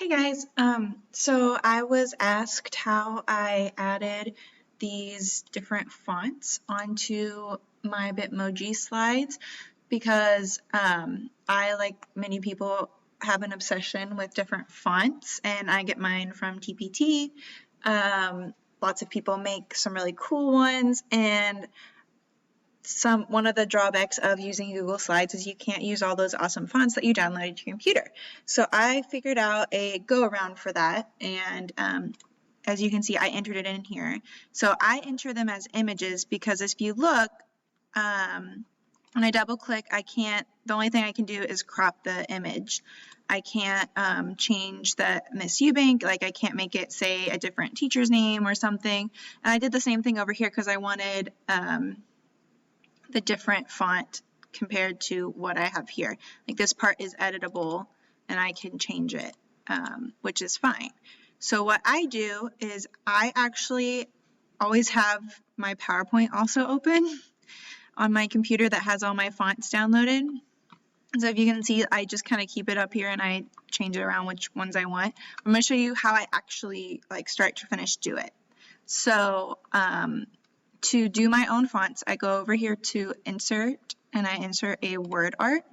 Hey guys, so I was asked how I added these different fonts onto my Bitmoji slides because I, like many people, have an obsession with different fonts, and I get mine from TPT. Lots of people make some really cool ones, and one of the drawbacks of using Google Slides is you can't use all those awesome fonts that you downloaded to your computer. So I figured out a go around for that, and as you can see, I entered it in here. So I enter them as images because if you look, when I double click, the only thing I can do is crop the image. I can't change the Miss Eubank, like I can't make it say a different teacher's name or something. And I did the same thing over here because I wanted the different font compared to what I have here. Like this part is editable and I can change it, which is fine. So what I do is I actually always have my PowerPoint also open on my computer that has all my fonts downloaded. So if you can see, I just kind of keep it up here and I change it around which ones I want. I'm going to show you how I actually like start to finish do it. So to do my own fonts, I go over here to insert and I insert a word art.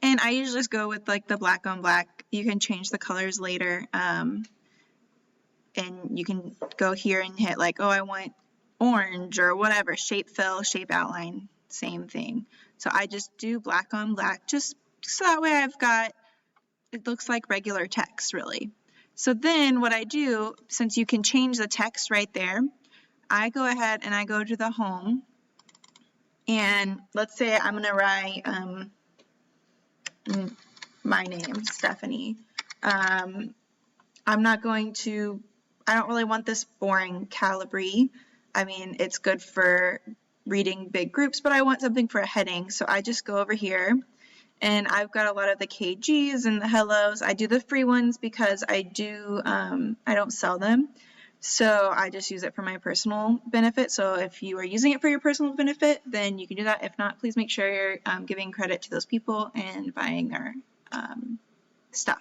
And I usually just go with like the black on black. You can change the colors later. And you can go here and hit like, oh, I want orange or whatever, shape fill, shape outline, same thing. So I just do black on black, just so that way it looks like regular text really. So then what I do, since you can change the text right there, I go ahead and I go to the home, and let's say I'm going to write my name, Stephanie. I don't really want this boring Calibri. I mean, it's good for reading big groups, but I want something for a heading. So I just go over here, and I've got a lot of the KGs and the hellos. I do the free ones because I don't sell them. So I just use it for my personal benefit. So if you are using it for your personal benefit, then you can do that. If not, please make sure you're giving credit to those people and buying their stuff.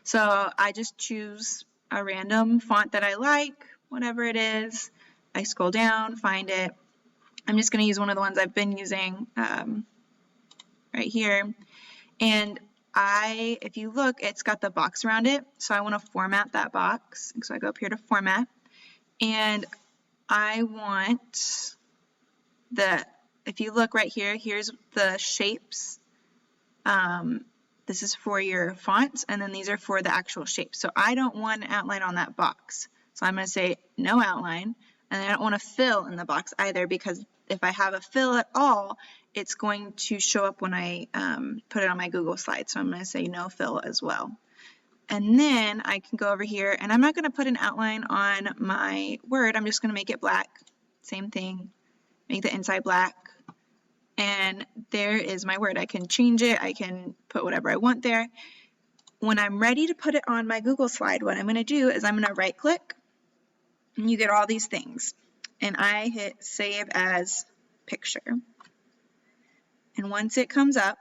So I just choose a random font that I like, whatever it is. I scroll down, find it. I'm just going to use one of the ones I've been using right here. And if you look, it's got the box around it, so I want to format that box. So I go up here to format, and I want if you look right here, here's the shapes. This is for your fonts, and then these are for the actual shapes. So I don't want an outline on that box. So I'm going to say no outline, and I don't want to fill in the box either, because if I have a fill at all, it's going to show up when I put it on my Google Slides. So I'm going to say no fill as well. And then I can go over here, and I'm not going to put an outline on my word. I'm just going to make it black. Same thing. Make the inside black. And there is my word. I can change it. I can put whatever I want there. When I'm ready to put it on my Google slide, what I'm going to do is I'm going to right click, and you get all these things. And I hit save as picture. And once it comes up,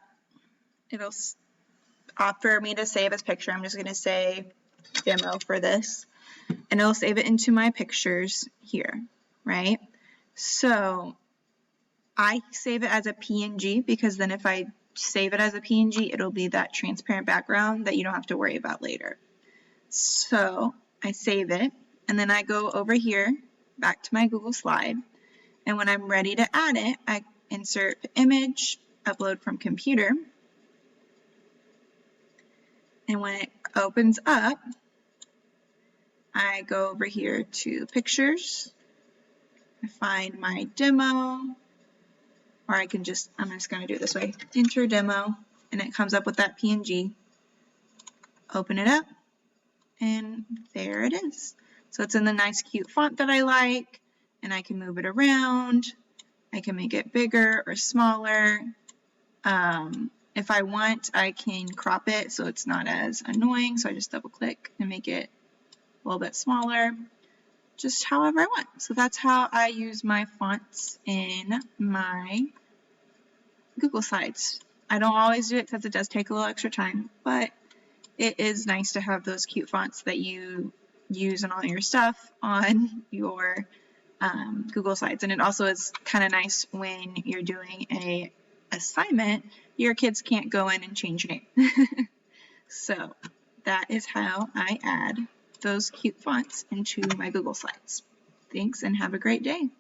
it'll offer me to save as picture. I'm just going to say demo for this, and it'll save it into my pictures here, right? So I save it as a PNG, because then if I save it as a PNG, it'll be that transparent background that you don't have to worry about later. So I save it, and then I go over here back to my Google slide, and when I'm ready to add it, I insert image, upload from computer, and when it opens up, I go over here to pictures, I find my demo, or I'm just going to do it this way, enter demo, and it comes up with that PNG. Open it up, and there it is. So it's in the nice cute font that I like, and I can move it around. I can make it bigger or smaller. If I want, I can crop it so it's not as annoying. So I just double click and make it a little bit smaller, just however I want. So that's how I use my fonts in my Google Slides. I don't always do it because it does take a little extra time, but it is nice to have those cute fonts that you use in all your stuff on your Google Slides. And it also is kind of nice when you're doing a assignment, your kids can't go in and change your name. So that is how I add those cute fonts into my Google Slides. Thanks and have a great day.